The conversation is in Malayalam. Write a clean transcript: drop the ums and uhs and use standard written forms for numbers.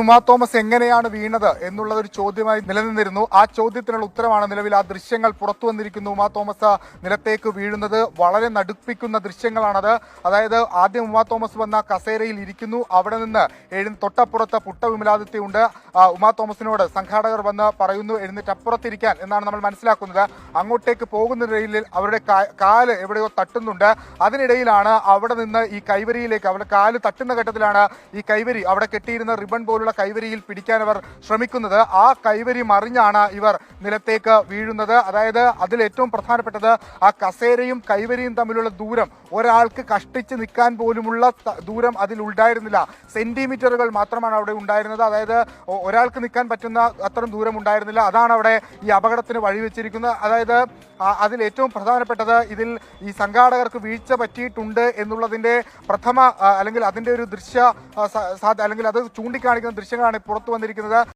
ഉമാ തോമസ് എങ്ങനെയാണ് വീണത് എന്നുള്ളത് ഒരു ചോദ്യമായി നിലനിന്നിരുന്നു. ആ ചോദ്യത്തിനുള്ള ഉത്തരമാണ് നിലവിൽ ആ ദൃശ്യങ്ങൾ പുറത്തു വന്നിരിക്കുന്നു. ഉമാ തോമസ് നിലത്തേക്ക് വീഴുന്നത് വളരെ നടുപ്പിക്കുന്ന ദൃശ്യങ്ങളാണത്. അതായത് ആദ്യം ഉമാ തോമസ് വന്ന കസേരയിൽ ഇരിക്കുന്നു, അവിടെ നിന്ന് തൊട്ടപ്പുറത്ത് പുട്ട വിമലാദിത്യയുണ്ട്. ഉമാ തോമസിനോട് സംഘാടകർ വന്ന് പറയുന്നു എഴുന്നേറ്റ് അപ്പുറത്തിരിക്കാൻ എന്നാണ് നമ്മൾ മനസ്സിലാക്കുന്നത്. അങ്ങോട്ടേക്ക് പോകുന്നതിനിടയിൽ അവരുടെ കാല് എവിടെയോ തട്ടുന്നുണ്ട്. അതിനിടയിലാണ് അവിടെ നിന്ന് ഈ കൈവരിയിലേക്ക് അവരുടെ കാല് തട്ടുന്ന ഘട്ടത്തിലാണ് ഈ കൈവരി അവിടെ കെട്ടിയിരുന്ന റിബൺ പോലുള്ള കൈവരിയിൽ പിടിക്കാൻ അവർ ശ്രമിക്കുന്നത്. ആ കൈവരി മറിഞ്ഞാണ് ഇവർ നിലത്തേക്ക് വീഴുന്നത്. അതായത് അതിൽ ഏറ്റവും പ്രധാനപ്പെട്ടത് ആ കസേരയും കൈവരിയും തമ്മിലുള്ള ദൂരം ഒരാൾക്ക് കഷ്ടിച്ച് നിൽക്കാൻ പോലുമുള്ള ദൂരം അതിൽ ഉണ്ടായിരുന്നില്ല. സെന്റിമീറ്ററുകൾ മാത്രമാണ് അവിടെ ഉണ്ടായിരുന്നത്. അതായത് ഒരാൾക്ക് നിൽക്കാൻ പറ്റുന്ന അത്രയും ദൂരം ഉണ്ടായിരുന്നില്ല. അതാണ് അവിടെ ഈ അപകടത്തിന് വഴിവെച്ചിരിക്കുന്നത്. അതായത് അതിൽ ഏറ്റവും പ്രധാനപ്പെട്ടത് ഇതിൽ ഈ സംഘാടകർക്ക് വീഴ്ച പറ്റിയിട്ടുണ്ട് എന്നുള്ളതിന്റെ അല്ലെങ്കിൽ അതിന്റെ ഒരു ദൃശ്യ അല്ലെങ്കിൽ അത് ചൂണ്ടിക്കാണിക്കുന്ന ദൃശ്യങ്ങളാണ് പുറത്തു വന്നിരിക്കുന്നത്.